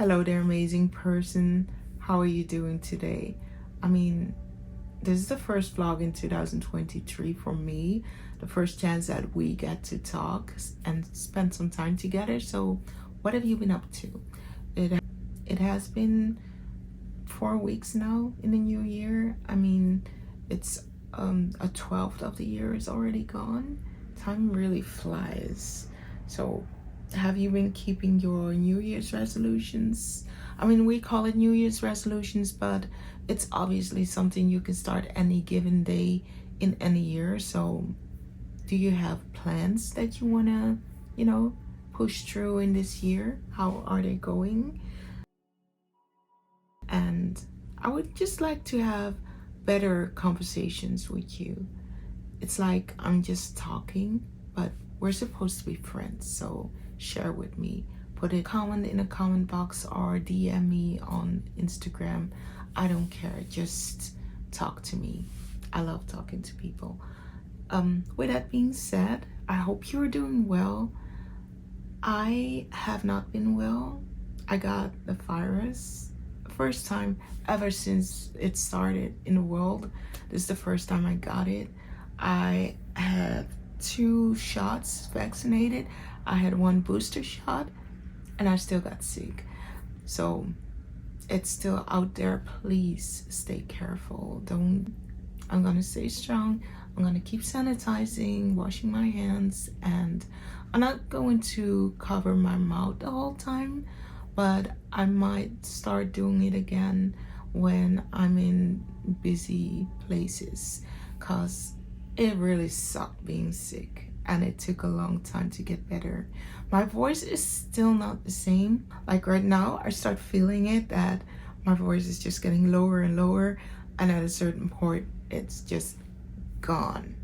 Hello there, amazing person. How are you doing today? I mean, this is the first vlog in 2023 for me, the first chance that we get to talk and spend some time together. So, what have you been up to? It has been 4 weeks now in the new year. I mean, it's a 12th of the year is already gone. Time really flies. So, have you been keeping your New Year's resolutions? I mean, we call it New Year's resolutions, but it's obviously something you can start any given day in any year. So, do you have plans that you want to, push through in this year? How are they going? And I would just like to have better conversations with you. It's like I'm just talking, but we're supposed to be friends. So share with me. Put a comment in a comment box or DM me on Instagram. I don't care. Just talk to me. I love talking to people. With that being said, I hope you're doing well. I have not been well. I got the virus. First time ever since it started in the world. This is the first time I got it. I had 2 shots vaccinated. I had 1 booster shot and I still got sick. So it's still out there. Please stay careful. I'm gonna stay strong. I'm gonna keep sanitizing, washing my hands, and I'm not going to cover my mouth the whole time, but I might start doing it again when I'm in busy places, cause it really sucked being sick and it took a long time to get better. My voice is still not the same. Like right now, I start feeling it that my voice is just getting lower and lower, and at a certain point, it's just gone.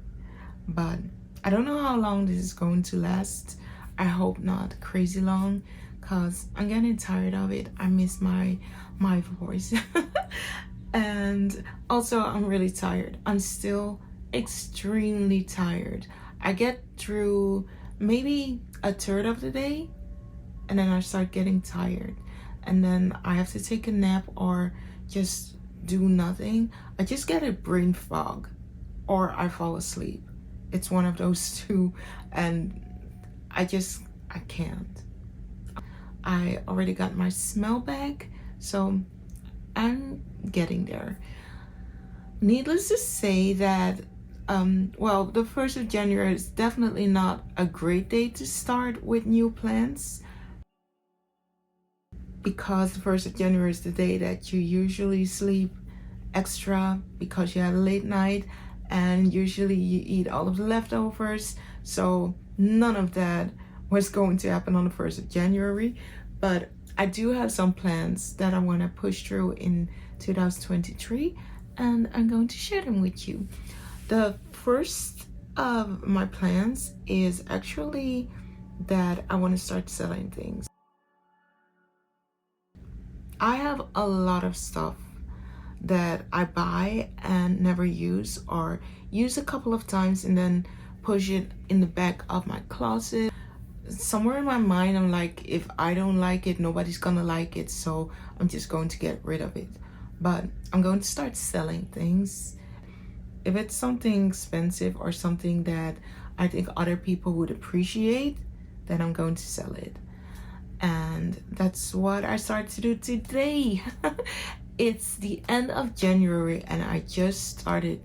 But I don't know how long this is going to last. I hope not crazy long, cause I'm getting tired of it. I miss my voice. And also I'm really tired. I'm still extremely tired. I get through maybe a third of the day and then I start getting tired, and then I have to take a nap or just do nothing. I just get a brain fog or I fall asleep. It's one of those two, and I can't. I already got my smell back, so I'm getting there. Needless to say that the 1st of January is definitely not a great day to start with new plans, because the 1st of January is the day that you usually sleep extra because you had a late night, and usually you eat all of the leftovers. So none of that was going to happen on the 1st of January. But I do have some plans that I want to push through in 2023, and I'm going to share them with you. The first of my plans is actually that I want to start selling things. I have a lot of stuff that I buy and never use, or use a couple of times and then push it in the back of my closet. Somewhere in my mind, I'm like, if I don't like it, nobody's gonna like it, so I'm just going to get rid of it. But I'm going to start selling things. If it's something expensive or something that I think other people would appreciate, then I'm going to sell it. And that's what I started to do today. It's the end of January and I just started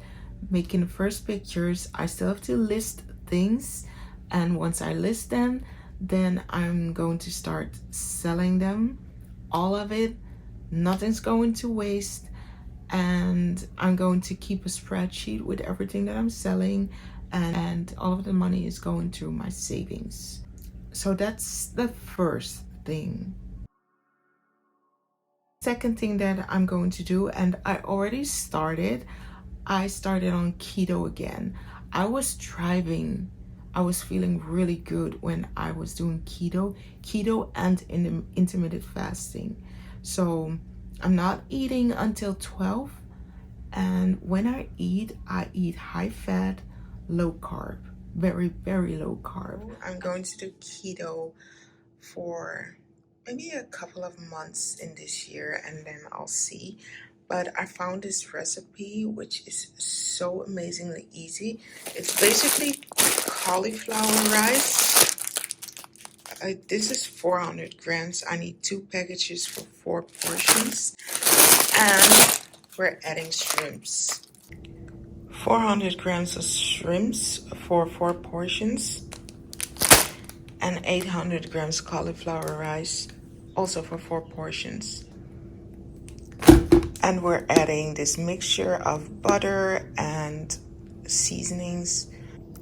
making the first pictures. I still have to list things, and once I list them, then I'm going to start selling them. All of it. Nothing's going to waste. And I'm going to keep a spreadsheet with everything that I'm selling, and all of the money is going to my savings. So that's the first thing. Second thing that I'm going to do, and I already started, I started on keto again. I was feeling really good when I was doing keto and intermittent fasting. So I'm not eating until 12, and when I eat high fat, low carb, very, very low carb. I'm going to do keto for maybe a couple of months in this year, and then I'll see. But I found this recipe which is so amazingly easy. It's basically cauliflower rice. This is 400 grams. I need 2 packages for 4 portions, and we're adding shrimps. 400 grams of shrimps for 4 portions, and 800 grams cauliflower rice, also for 4 portions. And we're adding this mixture of butter and seasonings.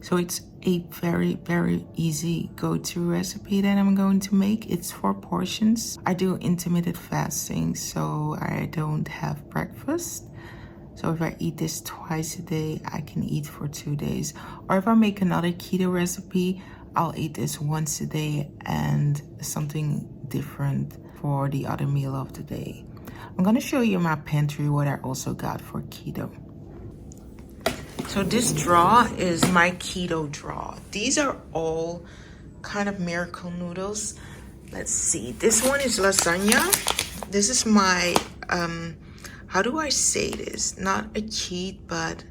So it's a very, very easy go-to recipe that I'm going to make. It's 4 portions. I do intermittent fasting, so I don't have breakfast. So if I eat this twice a day, I can eat for 2 days. Or if I make another keto recipe, I'll eat this once a day and something different for the other meal of the day. I'm gonna show you my pantry, what I also got for keto. So this drawer is my keto drawer. These are all kind of miracle noodles. Let's see, this one is lasagna. This is my, how do I say this? Not a cheat, but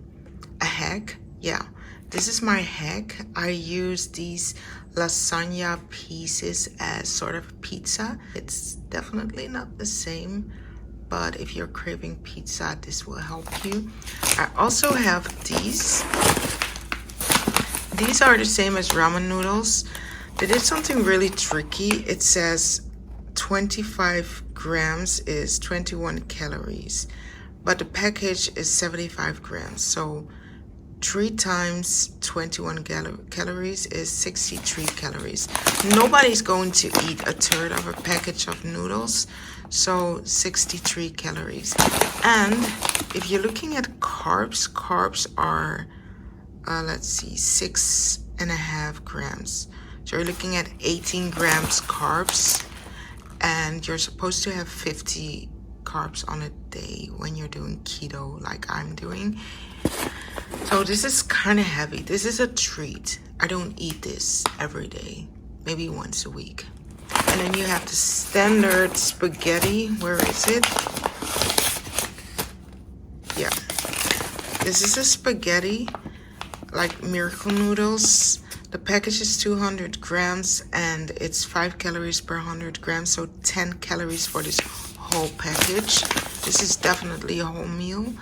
a hack. Yeah, this is my hack. I use these lasagna pieces as sort of pizza. It's definitely not the same, but if you're craving pizza, this will help you. I also have these. These are the same as ramen noodles. They did something really tricky. It says 25 grams is 21 calories, but the package is 75 grams. So 3 times 21 calories is 63 calories. Nobody's going to eat a third of a package of noodles, so 63 calories. And if you're looking at carbs, carbs are, let's see, 6.5 grams. So you're looking at 18 grams carbs, and you're supposed to have 50 carbs on a day when you're doing keto like I'm doing. So this is kind of heavy. This is a treat. I don't eat this every day, maybe once a week. And then you have the standard spaghetti. Where is it? Yeah. This is a spaghetti, like miracle noodles. The package is 200 grams and it's 5 calories per 100 grams, so 10 calories for this whole package. This is definitely a whole meal.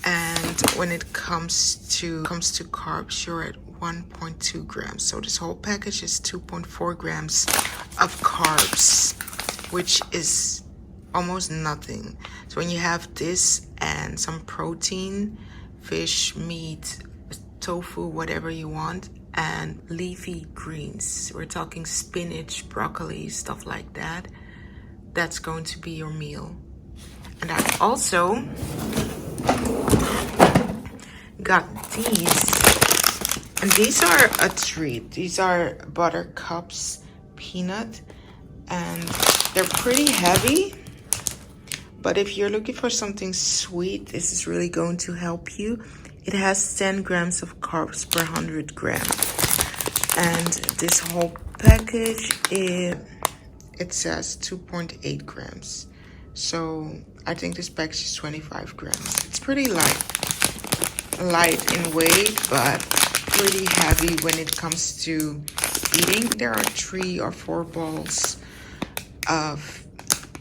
And when it comes to carbs, you're at 1.2 grams. So this whole package is 2.4 grams of carbs, which is almost nothing. So when you have this and some protein, fish, meat, tofu, whatever you want, and leafy greens, we're talking spinach, broccoli, stuff like that, that's going to be your meal. And I also got these, and these are a treat. These are buttercups peanut, and they're pretty heavy, but if you're looking for something sweet, this is really going to help you. It has 10 grams of carbs per 100 grams, and this whole package it says 2.8 grams. So I think this package is 25 grams. It's pretty light in weight, but pretty heavy when it comes to eating. There are 3 or 4 balls of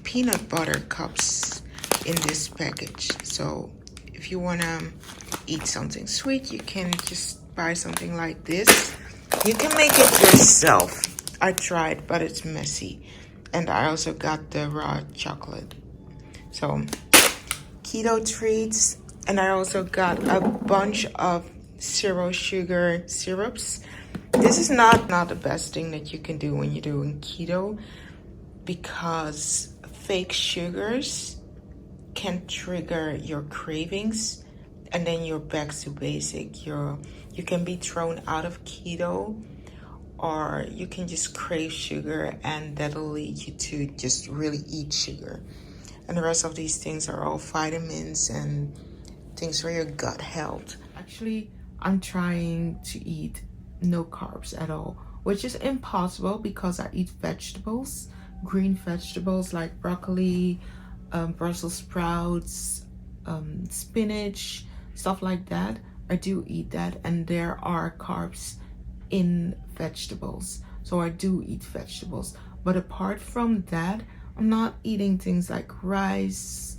peanut butter cups in this package. So if you want to eat something sweet, you can just buy something like this. You can make it yourself. I tried, but it's messy. And I also got the raw chocolate. So keto treats. And I also got a bunch of 0 sugar syrups. This is not the best thing that you can do when you're doing keto, because fake sugars can trigger your cravings, and then you're back to basic. You can be thrown out of keto, or you can just crave sugar, and that'll lead you to just really eat sugar. And the rest of these things are all vitamins and things for your gut health. Actually, I'm trying to eat no carbs at all, which is impossible because I eat vegetables. green vegetables like broccoli, Brussels sprouts, spinach, stuff like that. I do eat that, and there are carbs in vegetables, so I do eat vegetables. But apart from that, I'm not eating things like rice,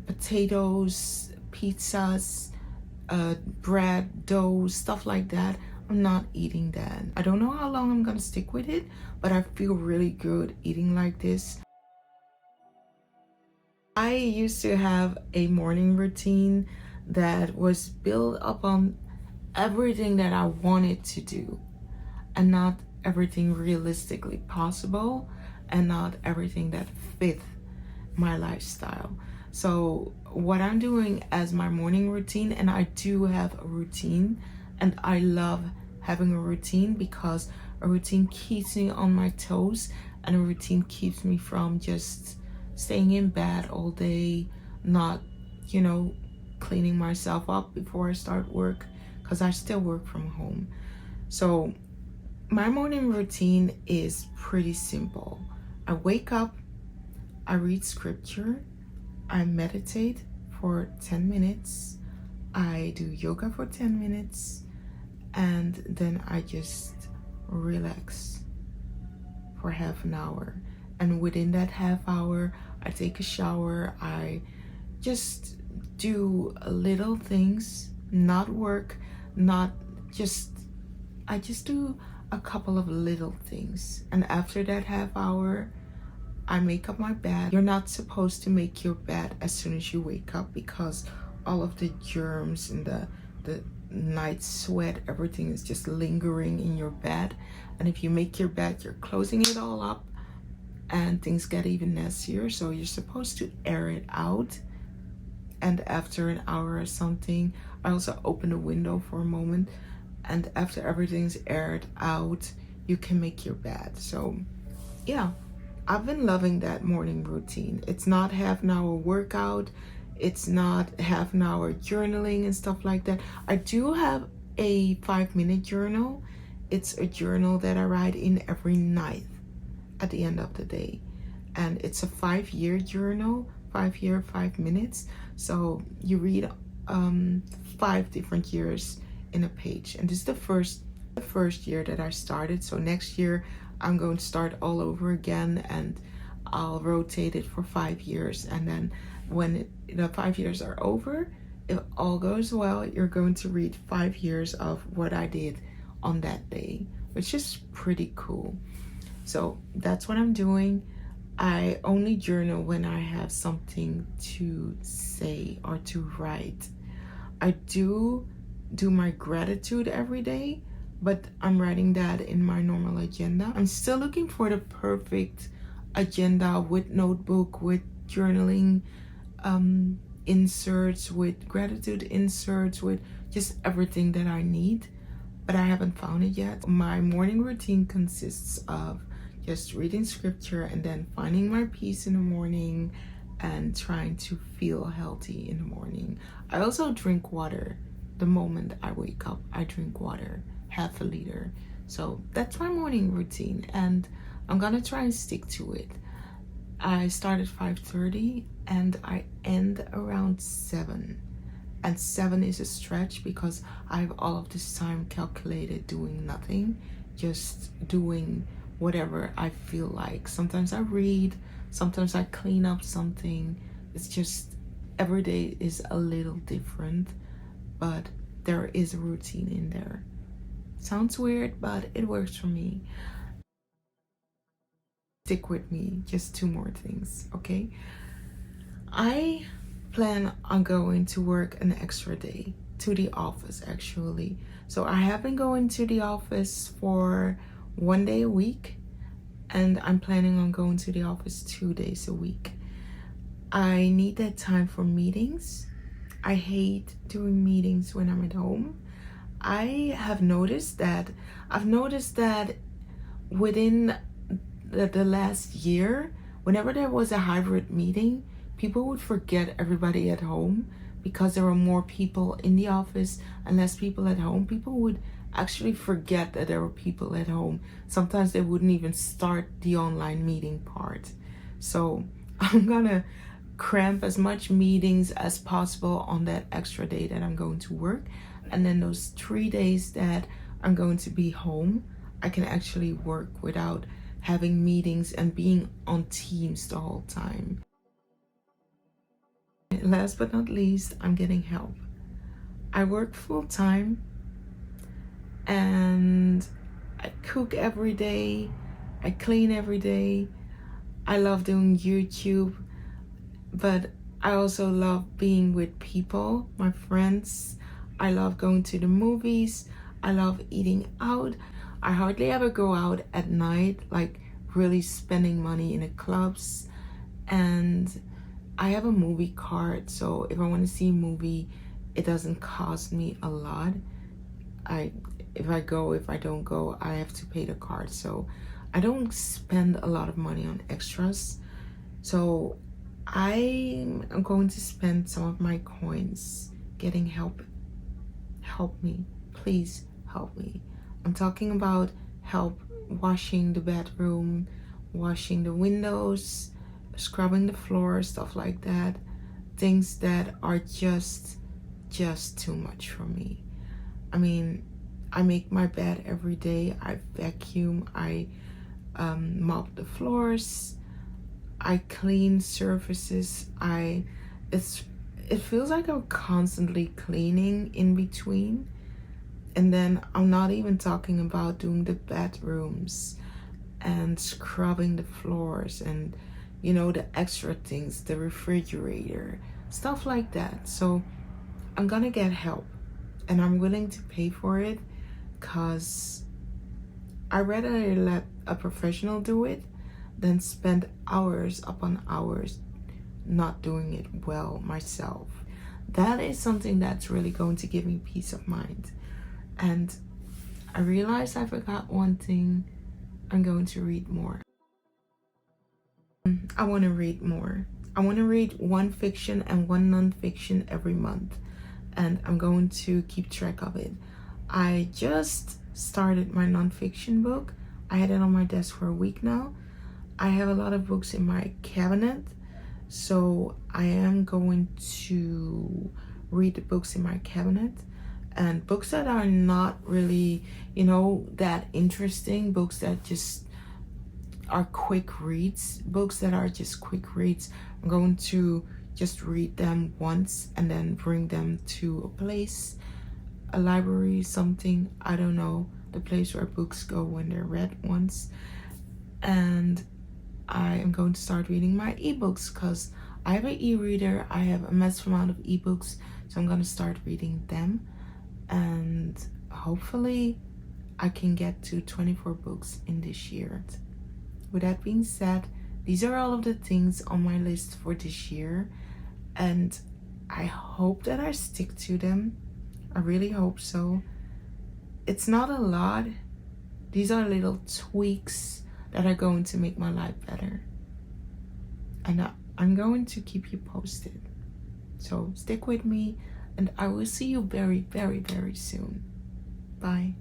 potatoes, pizzas, bread, dough, stuff like that. I'm not eating that. I don't know how long I'm gonna stick with it, but I feel really good eating like this. I used to have a morning routine that was built upon everything that I wanted to do, and not everything realistically possible, and not everything that fit my lifestyle. So what I'm doing as my morning routine, and I do have a routine, and I love having a routine because a routine keeps me on my toes, and a routine keeps me from just staying in bed all day, not, cleaning myself up before I start work, because I still work from home. So my morning routine is pretty simple. I wake up, I read scripture, I meditate for 10 minutes, I do yoga for 10 minutes, and then I just relax for half an hour. And within that half hour, I take a shower, I just do little things, not work, not just, I just do a couple of little things. And after that half hour, I make up my bed. You're not supposed to make your bed as soon as you wake up, because all of the germs and the night sweat, everything is just lingering in your bed. And if you make your bed, you're closing it all up, and things get even nastier. So you're supposed to air it out. And after an hour or something, I also open the window for a moment. And after everything's aired out, you can make your bed. So yeah, I've been loving that morning routine. It's not half an hour workout. It's not half an hour journaling and stuff like that. I do have a 5-minute journal. It's a journal that I write in every night at the end of the day. And it's a 5-year journal, 5 year, 5 minutes. So you read 5 different years in a page. And this is the first year that I started. So next year I'm going to start all over again, and I'll rotate it for 5 years. And then when the 5 years are over, if all goes well, you're going to read 5 years of what I did on that day, which is pretty cool. So that's what I'm doing. I only journal when I have something to say or to write. I do my gratitude every day, but I'm writing that in my normal agenda. I'm still looking for the perfect agenda with notebook, with journaling inserts, with gratitude inserts, with just everything that I need, but I haven't found it yet. My morning routine consists of just reading scripture and then finding my peace in the morning and trying to feel healthy in the morning. I also drink water. The moment I wake up, I drink water, half a liter. So that's my morning routine, and I'm gonna try and stick to it. I start at 5:30 and I end around 7. And 7 is a stretch because I have all of this time calculated doing nothing, just doing whatever I feel like. Sometimes I read, sometimes I clean up something. It's just every day is a little different, but there is a routine in there. Sounds weird, but it works for me. Stick with me, just 2 more things, okay? I plan on going to work an extra day, to the office actually. So I have been going to the office for 1 day a week, and I'm planning on going to the office 2 days a week. I need that time for meetings. I hate doing meetings when I'm at home. I've noticed that within the last year, whenever there was a hybrid meeting, people would forget everybody at home because there were more people in the office and less people at home. People would actually forget that there were people at home. Sometimes they wouldn't even start the online meeting part. So I'm gonna cramp as much meetings as possible on that extra day that I'm going to work. And then those 3 days that I'm going to be home, I can actually work without having meetings and being on Teams the whole time. Last but not least, I'm getting help. I work full time and I cook every day, I clean every day. I love doing YouTube, but I also love being with people, my friends. I love going to the movies. I love eating out. I hardly ever go out at night, like really spending money in the clubs. And I have a movie card, so if I want to see a movie, it doesn't cost me a lot. If I don't go, I have to pay the card. So I don't spend a lot of money on extras. So I'm going to spend some of my coins getting help. Help me. Please help me. I'm talking about help washing the bedroom, washing the windows, scrubbing the floor, stuff like that. Things that are just too much for me. I mean, I make my bed every day. I vacuum. I mop the floors. I clean surfaces. It feels like I'm constantly cleaning in between. And then I'm not even talking about doing the bedrooms and scrubbing the floors and the extra things, the refrigerator, stuff like that. So I'm gonna get help and I'm willing to pay for it because I'd rather let a professional do it than spend hours upon hours not doing it well myself. That is something that's really going to give me peace of mind. And I realized I forgot one thing. I'm going to read more. I want to read more. I want to read one fiction and one non-fiction every month. And I'm going to keep track of it. I just started my non-fiction book. I had it on my desk for a week now. I have a lot of books in my cabinet. So I am going to read the books in my cabinet. And books that are not really, that interesting, books that just are quick reads, books that are just quick reads. I'm going to just read them once and then bring them to a place, a library, something, I don't know, the place where books go when they're read once. And I am going to start reading my ebooks because I have an e-reader. I have a massive amount of ebooks, so I'm going to start reading them. And hopefully I can get to 24 books in this year. With that being said, these are all of the things on my list for this year. And I hope that I stick to them. I really hope so. It's not a lot. These are little tweaks that are going to make my life better. And I'm going to keep you posted. So stick with me and I will see you very, very, very soon. Bye.